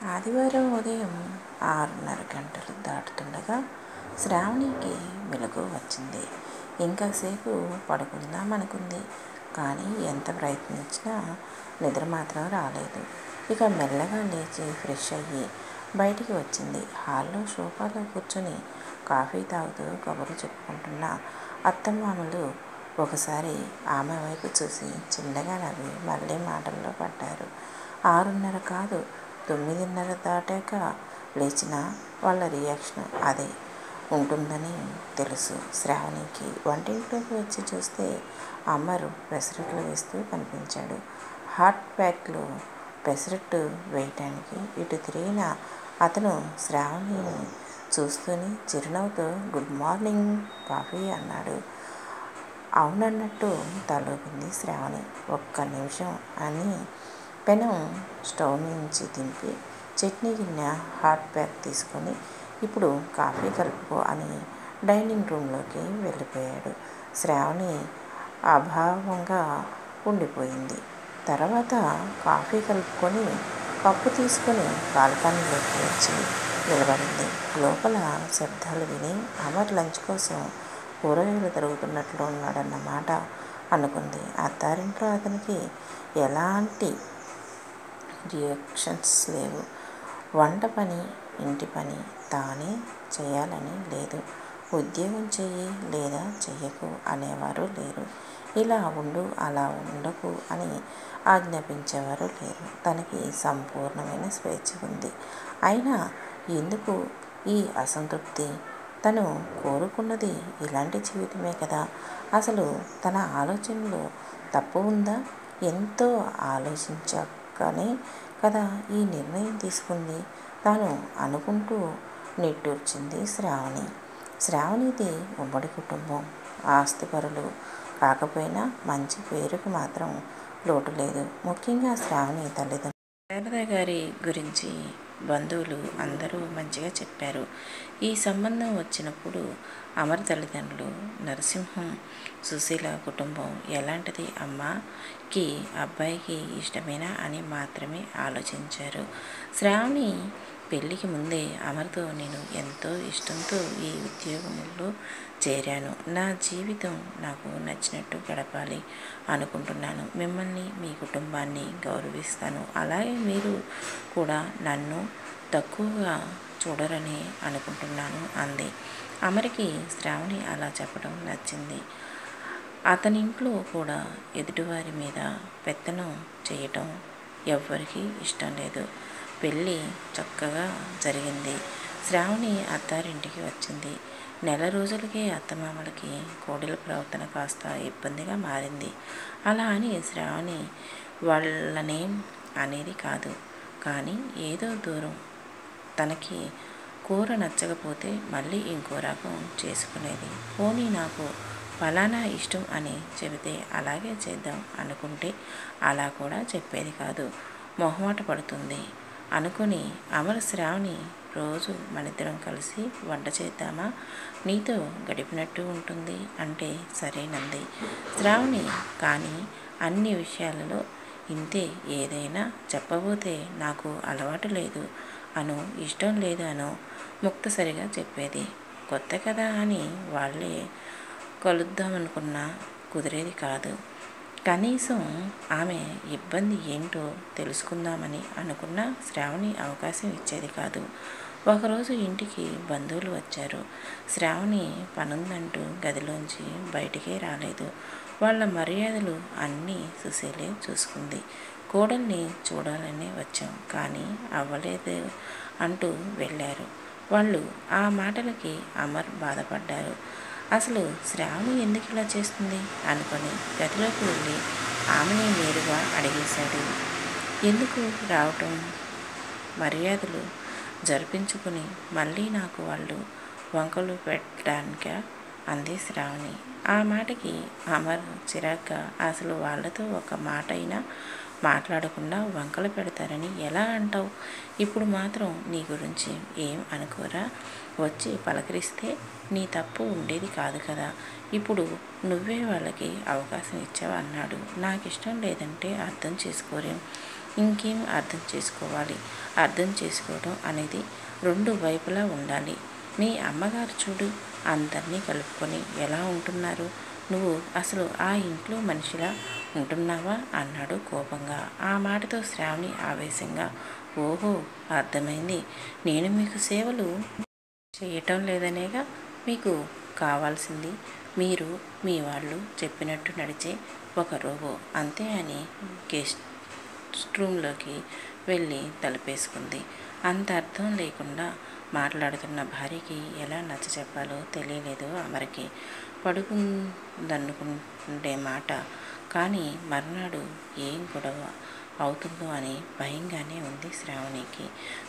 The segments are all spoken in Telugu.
ఆదివారం ఉదయం 6:30 గంటలు దాటుతుండగా శ్రావణికి మెలకువ వచ్చింది. ఇంకాసేపు పడుకుందామనుకుంది. కానీ ఎంత ప్రయత్నించినా నిద్ర మాత్రం రాలేదు. ఇక మెల్లగా లేచి ఫ్రెష్ అయ్యి బయటికి వచ్చింది. హాల్లో సోఫాలో కూర్చొని కాఫీ తాగుతూ కబుర్లు చెప్పుకుంటున్న అత్తమామలు ఒకసారి ఆమె వైపు చూసి చిన్నగా నవ్వి మళ్ళీ మాటల్లో పడ్డారు. 6:30 కాదు, 9:30 దాటాక లేచిన వాళ్ళ రియాక్షన్ అదే ఉంటుందని తెలుసు శ్రావణికి. వంటింట్లోకి వచ్చి చూస్తే అమర్ పెసరట్లు వేస్తూ కనిపించాడు. హాట్ ప్యాక్లో పెసరట్టు వేయటానికి ఇటు తిరిగిన అతను శ్రావణిని చూస్తూనే చిరునవ్వుతో గుడ్ మార్నింగ్, కాఫీ అన్నాడు. అవునన్నట్టు తలూపింది శ్రావణి. ఒక్క నిమిషం అని పెనం స్టవ్ నుంచి దింపి చట్నీ గిన్నె హాట్ ప్యాక్ తీసుకొని ఇప్పుడు కాఫీ కలుపుకో అని డైనింగ్ రూమ్లోకి వెళ్ళిపోయాడు. శ్రావణి అభావంగా ఉండిపోయింది. తర్వాత కాఫీ కలుపుకొని కప్పు తీసుకొని బాల్కనీలోకి వచ్చి నిలబడింది. లోపల శబ్దాలు విని అమర్ లంచ్ కోసం కూరగాయలు తరుగుతున్నట్లు ఉన్నాడన్నమాట అనుకుంది. అత్తారింట్లో అతనికి ఎలాంటి రియాక్షన్స్ లేవు. వంట పని, ఇంటి పని తానే చేయాలని లేదు. ఉద్యోగం చెయ్యి లేదా చెయ్యకు అనేవారు లేరు. ఇలా ఉండు, అలా ఉండకు అని ఆజ్ఞాపించేవారు లేరు. తనకి సంపూర్ణమైన స్వేచ్ఛ ఉంది. అయినా ఎందుకు ఈ అసంతృప్తి? తను కోరుకున్నది ఇలాంటి జీవితమే కదా. అసలు తన ఆలోచనలో తప్పు ఉందా? ఎంతో ఆలోచించాకనే కదా ఈ నిర్ణయం తీసుకుంది తాను అనుకుంటూ నిట్టూర్చింది శ్రావణి. శ్రావణిది ఉమ్మడి కుటుంబం. ఆస్తిపరులు కాకపోయినా మంచి పేరుకు మాత్రం లోటు లేదు. ముఖ్యంగా శ్రావణి తల్లిదండ్రులు శారద గారి గురించి బంధువులు అందరూ మంచిగా చెప్పారు. ఈ సంబంధం వచ్చినప్పుడు అమర్ తల్లిదండ్రులు నరసింహం, సుశీల కుటుంబం ఎలాంటిది అమ్మకి అబ్బాయికి ఇష్టమేనా అని మాత్రమే ఆలోచించారు. శ్రావణి పెళ్ళికి ముందే అమర్తో నేను ఎంతో ఇష్టంతో ఈ ఉద్యోగంలో చేరాను. నా జీవితం నాకు నచ్చినట్టు గడపాలి అనుకుంటున్నాను. మిమ్మల్ని, మీ కుటుంబాన్ని గౌరవిస్తాను. అలాగే మీరు కూడా నన్ను తక్కువగా చూడరని అనుకుంటున్నాను అంది. అమర్కి శ్రావణి అలా చెప్పడం నచ్చింది. అతనింట్లో కూడా ఎదుటివారి మీద పెత్తనం చేయటం ఎవ్వరికీ ఇష్టం లేదు. పెళ్ళి చక్కగా జరిగింది. శ్రావణి అత్తారింటికి వచ్చింది. నెల రోజులకే అత్తమామలకి కోడలి ప్రవర్తన కాస్త ఇబ్బందిగా మారింది. అలా అని శ్రావణి వాళ్ళనేం అనేది కాదు. కానీ ఏదో దూరం. తనకి కూర నచ్చకపోతే మళ్ళీ ఇంకో రకం చేసుకునేది. పోనీ నాకు ఫలానా ఇష్టం అని చెబితే అలాగే చేద్దాం అనుకుంటే అలా కూడా చెప్పేది కాదు. మొహమాట పడుతుంది అనుకుని అమర్ శ్రావణి రోజు మనిద్దరం కలిసి వంట చేద్దామా, నీతో గడిపినట్టు ఉంటుంది అంటే సరేనంది శ్రావణి. కానీ అన్ని విషయాలలో ఇంతే. ఏదైనా చెప్పబోతే నాకు అలవాటు లేదు అను, ఇష్టం లేదు అను ముక్తసరిగా చెప్పేది. కొత్త కదా అని వాళ్ళే కలుద్దామనుకున్నా కుదిరేది కాదు. కనీసం ఆమె ఇబ్బంది ఏంటో తెలుసుకుందామని అనుకున్న శ్రావణి అవకాశం ఇచ్చేది కాదు. ఒకరోజు ఇంటికి బంధువులు వచ్చారు. శ్రావణి పనుందంటూ గదిలోంచి బయటికే రాలేదు. వాళ్ళ మర్యాదలు అన్నీ సుశీలే చూసుకుంది. కోడల్ని చూడాలనే వచ్చాం కానీ అవ్వలేదు అంటూ వెళ్ళారు వాళ్ళు. ఆ మాటలకి అమర్ బాధపడ్డారు. అసలు శ్రావణి ఎందుకు ఇలా చేస్తుంది అనుకొని గదిలోకి వెళ్ళి ఆమెని నేరుగా అడిగేశాడు. ఎందుకు రావటం? మర్యాదలు జరిపించుకుని మళ్ళీ నాకు వాళ్ళు వంకలు పెట్టడానికా అంది శ్రావణి. ఆ మాటకి అమర్ చిరాగ్గా, అసలు వాళ్ళతో ఒక మాట అయినా మాట్లాడకుండా వంకలు పెడతారని ఎలా అంటావు? ఇప్పుడు మాత్రం నీ గురించి ఏం అనుకోరా? వచ్చి పలకరిస్తే నీ తప్పు ఉండేది కాదు కదా. ఇప్పుడు నువ్వే వాళ్ళకి అవకాశం ఇచ్చావు అన్నాడు. నాకు ఇష్టం లేదంటే అర్థం చేసుకోరేం. ఇంకేం అర్థం చేసుకోవాలి? అర్థం చేసుకోవడం అనేది రెండు వైపులా ఉండాలి. మీ అమ్మగారు చూడు, అందరినీ కలుపుకొని ఎలా ఉంటున్నారు. నువ్వు అసలు ఆ ఇంట్లో మనిషిలా ఉంటున్నావా అన్నాడు కోపంగా. ఆ మాటతో శ్రావణి ఆవేశంగా, ఓహో, అర్థమైంది. నేను మీకు సేవలు చేయటం లేదనేగా మీకు కావాల్సింది. మీరు మీ వాళ్ళు చెప్పినట్టు నడిచే ఒక రోబో అంతే అని గెస్ట్ రూమ్లోకి వెళ్ళి తలుపేసుకుంది. అంత అర్థం లేకుండా మాట్లాడుతున్న భార్యకి ఎలా నచ్చ చెప్పాలో తెలియలేదు అమర్కి. పడుకుందనుకుంటే మాట, కానీ మర్నాడు ఏం గొడవ అవుతుందో అని భయంగానే ఉంది శ్రావణికి.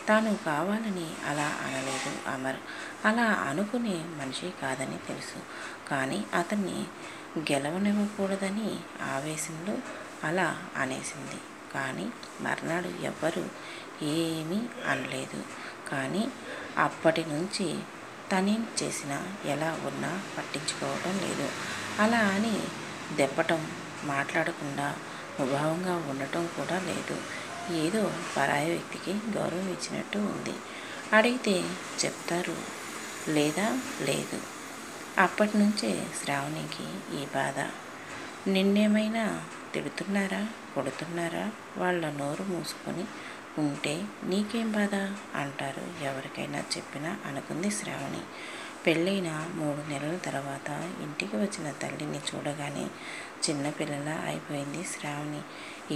తాను కావాలని అలా అనలేదు అమర్. అలా అనుకునే మనిషి కాదని తెలుసు. కానీ అతన్ని గెలవనివ్వకూడదని ఆవేశంలో అలా అనేసింది. కానీ మర్నాడు ఎవ్వరూ ఏమీ అనలేదు. కానీ అప్పటి నుంచి తనేం చేసినా ఎలా ఉన్నా పట్టించుకోవడం లేదు. అలా అని దెప్పటం, మాట్లాడకుండా ముభావంగా ఉండటం కూడా లేదు. ఏదో పరాయి వ్యక్తికి గౌరవం ఇచ్చినట్టు ఉంది. అడిగితే చెప్తారు, లేదా లేదు. అప్పటి నుంచే శ్రావణికి ఈ బాధ. నిన్నేమైనా తిడుతున్నారా, కొడుతున్నారా, వాళ్ళ నోరు మూసుకొని ఉంటే నీకేం బాధ అంటారు ఎవరికైనా చెప్పినా అనుకుంది శ్రావణి. పెళ్ళైన 3 నెలల తర్వాత ఇంటికి వచ్చిన తల్లిని చూడగానే చిన్నపిల్లలా అయిపోయింది శ్రావణి.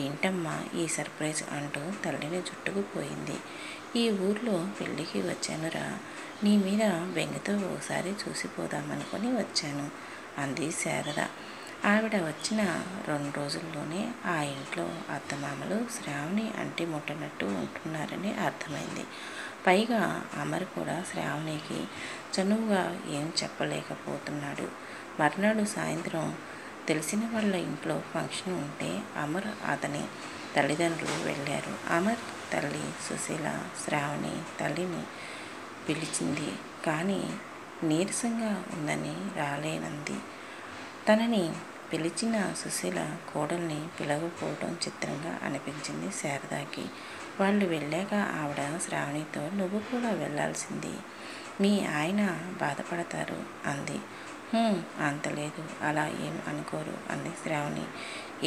ఏంటమ్మా ఈ సర్ప్రైజ్ అంటూ తల్లిని చుట్టుకుపోయింది. ఈ ఊర్లో పెళ్ళికి వచ్చానురా, నీ మీద బెంగతో ఓసారి చూసిపోదామనుకొని వచ్చాను అంది శారద. ఆవిడ వచ్చిన 2 రోజుల్లోనే ఆ ఇంట్లో అత్తమామలు శ్రావణి అంటి ముట్టనట్టు ఉంటున్నారని అర్థమైంది. పైగా అమర్ కూడా శ్రావణికి చనువుగా ఏం చెప్పలేకపోతున్నాడు. మర్నాడు సాయంత్రం తెలిసిన వాళ్ళ ఇంట్లో ఫంక్షన్ ఉంటే అమర్ అతని తల్లిదండ్రులు వెళ్ళారు. అమర్ తల్లి సుశీల శ్రావణి తల్లిని పిలిచింది. కానీ నీరసంగా ఉందని రాలేనంది. తనని పిలిచిన సుశీల కోడల్ని పిలవకపోవడం చిత్రంగా అనిపించింది శారదకి. వాళ్ళు వెళ్ళాక ఆవిడ శ్రావణితో, నువ్వు కూడా వెళ్ళాల్సింది, మీ ఆయన బాధపడతారు అంది. అంత లేదు, అలా ఏం అనుకోరు అంది శ్రావణి.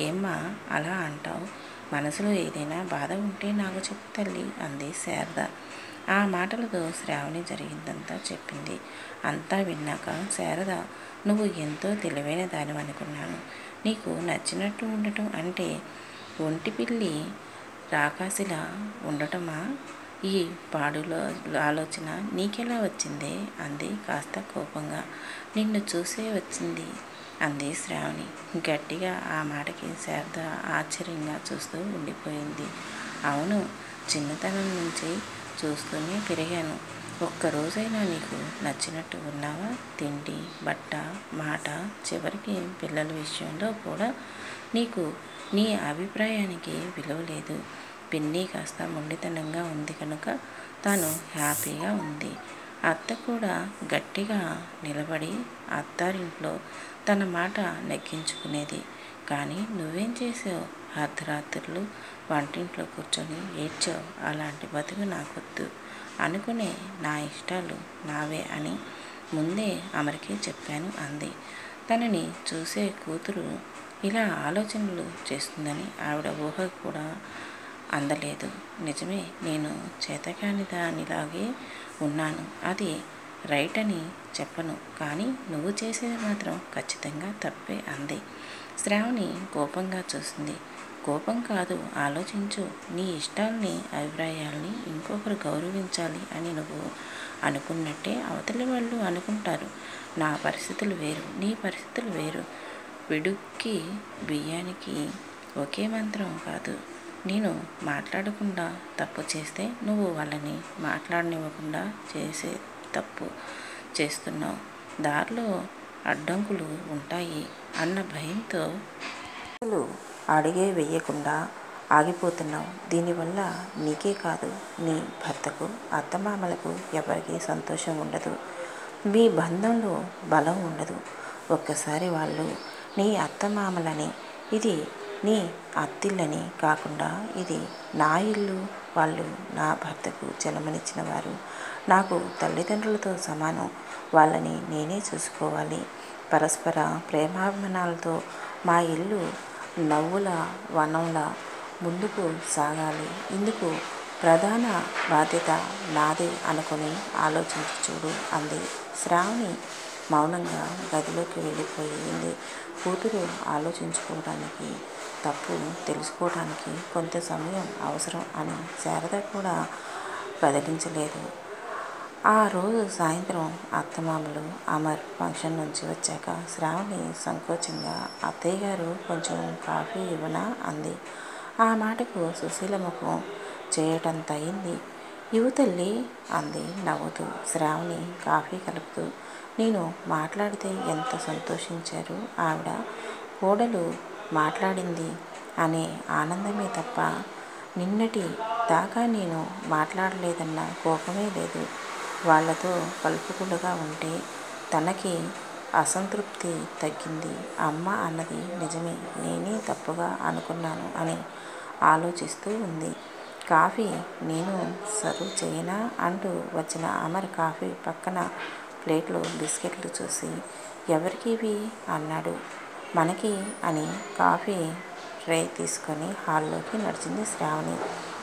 ఏమ్మా అలా అంటావు? మనసులో ఏదైనా బాధ ఉంటే నాకు చెప్పు తల్లి అంది శారద. ఆ మాటలతో శ్రావణి జరిగిందంతా చెప్పింది. అంతా విన్నాక శారద, నువ్వు ఎంతో తెలివైన దానివనుకున్నాను. నీకు నచ్చినట్టు ఉండటం అంటే ఒంటి పిల్లి రాకాసిలా ఉండటమా? ఈ పాడులో ఆలోచన నీకెలా వచ్చిందే అంది కాస్త కోపంగా. నిన్ను చూసే వచ్చింది అంది శ్రావణి గట్టిగా. ఆ మాటకి శారద ఆశ్చర్యంగా చూస్తూ ఉండిపోయింది. అవును, చిన్నతనం నుంచి చూస్తూనే పెరిగాను. ఒక్కరోజైనా నీకు నచ్చినట్టు ఉన్నావా? తిండి, బట్ట, మాట, చివరికి పిల్లల విషయంలో కూడా నీకు నీ అభిప్రాయానికి విలువ లేదు. పిన్ని కాస్త మొండితనంగా ఉంది కనుక తాను హ్యాపీగా ఉంది. అత్త కూడా గట్టిగా నిలబడి అత్తారింట్లో తన మాట నెగ్గించుకునేది. కానీ నువ్వేం చేసావు? అర్ధరాత్రులు వంటింట్లో కూర్చొని ఏడ్చావు. అలాంటి బతుకు నాకొద్దు అనుకునే నా ఇష్టాలు నావే అని ముందే అమర్కి చెప్పాను అంది. తనని చూసే కూతురు ఇలా ఆలోచనలు చేస్తుందని ఆవిడ ఊహ కూడా అందలేదు. నిజమే, నేను చేతకాని దానిలాగే ఉన్నాను. అది రైట్ అని చెప్పను, కానీ నువ్వు చేసేది మాత్రం ఖచ్చితంగా తప్పే అంది. శ్రావణి కోపంగా చూసింది. కోపం కాదు, ఆలోచించు. నీ ఇష్టాల్ని, అభిప్రాయాల్ని ఇంకొకరు గౌరవించాలి అని నువ్వు అనుకున్నట్టే అవతలి వాళ్ళు అనుకుంటారు. నా పరిస్థితులు వేరు, నీ పరిస్థితులు వేరు. పిడుక్కి బియ్యానికి ఒకే మంత్రం కాదు. నేను మాట్లాడకుండా తప్పు చేస్తే నువ్వు వాళ్ళని మాట్లాడనివ్వకుండా చేసే తప్పు చేస్తున్నావు. దారిలో అడ్డంకులు ఉంటాయి అన్న భయంతో అసలు అడిగే వెయ్యకుండా ఆగిపోతున్నావు. దీనివల్ల నీకే కాదు, నీ భర్తకు, అత్తమామలకు ఎవరికి సంతోషం ఉండదు. మీ బంధంలో బలం ఉండదు. ఒక్కసారి వాళ్ళు నీ అత్తమామలని ఇది నీ అత్తిళ్ళని కాకుండా ఇది నా ఇల్లు. వాళ్ళు నా భర్తకు జన్మనిచ్చిన వారు. నాకు తల్లిదండ్రులతో సమానం. వాళ్ళని నేనే చూసుకోవాలి. పరస్పర ప్రేమాభిమానాలతో మా ఇల్లు నవ్వుల వనంలా ముందుకు సాగాలి. ఇందుకు ప్రధాన బాధ్యత నాదే అనుకుని ఆలోచించి చూడు అంది. శ్రావణి మౌనంగా గదిలోకి వెళ్ళిపోయింది. కూతురు ఆలోచించుకోవడానికి, తప్పు తెలుసుకోవడానికి కొంత సమయం అవసరం అని శారద కూడా బదిలించలేదు. ఆ రోజు సాయంత్రం అత్తమామలు అమర్ ఫంక్షన్ నుంచి వచ్చాక శ్రావణి సంకోచంగా అత్తయ్య గారు కొంచెం కాఫీ ఇవ్వనా అంది. ఆ మాటకు సుశీల ముఖం చేయటంత అయింది. ఇవ్వు తల్లి అంది నవ్వుతూ శ్రావణి కాఫీ కలుపుతూ. నేను మాట్లాడితే ఎంత సంతోషించారు ఆవిడ. కోడలు మాట్లాడింది అనే ఆనందమే తప్ప నిన్నటి దాకా నేను మాట్లాడలేదన్న కోపమే లేదు. వాళ్లతో కలుపుకులుగా ఉంటే తనకి అసంతృప్తి తగ్గింది. అమ్మ అన్నది నిజమే, నేనే తప్పుగా అనుకున్నాను అని ఆలోచిస్తూ ఉంది. కాఫీ నేను సర్వ్ చేయనా అంటూ వచ్చిన అమర్ కాఫీ పక్కన ప్లేట్లో బిస్కెట్లు చూసి ఎవరికి ఇవి అన్నాడు. మనకి అని కాఫీ ట్రే తీసుకొని హాల్లోకి నడిచింది శ్రావణి.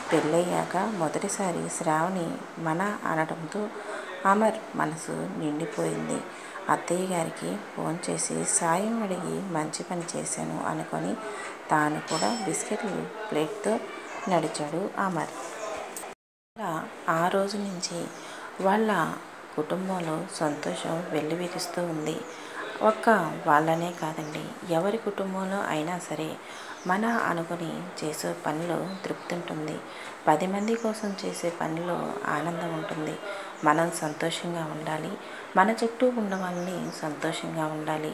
పెళ్ళయ్యాక మొదటిసారి శ్రావణి మన అనడంతో అమర్ మనసు నిండిపోయింది. అత్తయ్య గారికి ఫోన్ చేసి సాయం అడిగి మంచి పని చేశాను అనుకొని తాను కూడా బిస్కెట్లు ప్లేట్తో నడిచాడు అమర్. ఆ రోజు నుంచి వాళ్ళ కుటుంబంలో సంతోషం వెల్లివిరుస్తూ ఉంది. ఒక్క వాళ్ళనే కాదండి, ఎవరి కుటుంబంలో అయినా సరే మన అనుకుని చేసే పనిలో తృప్తి ఉంటుంది. 10 మంది కోసం చేసే పనిలో ఆనందం ఉంటుంది. మనం సంతోషంగా ఉండాలి. మన చుట్టూ ఉన్న వాళ్ళని సంతోషంగా ఉండాలి.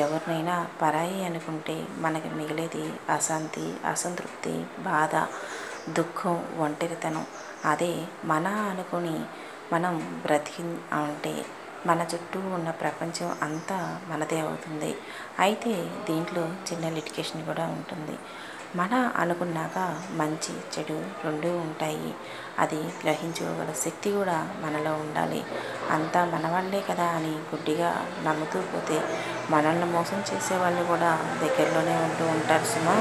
ఎవరినైనా పరాయి అనుకుంటే మనకి మిగిలేది అశాంతి, అసంతృప్తి, బాధ, దుఃఖం, ఒంటరితనం. అదే మన అనుకుని మనం బ్రతికి ఉంటే మన చుట్టూ ఉన్న ప్రపంచం అంతా మనదే అవుతుంది. అయితే దీంట్లో చిన్న లిటికేషన్ కూడా ఉంటుంది. మన అనుకున్నాక మంచి చెడు రెండూ ఉంటాయి. అది గ్రహించుకోగల శక్తి కూడా మనలో ఉండాలి. అంతా మన వాళ్ళే కదా అని గుడ్డిగా నమ్ముతూ పోతే మనల్ని మోసం చేసేవాళ్ళు కూడా దగ్గరలోనే ఉంటూ ఉంటారు సుమా.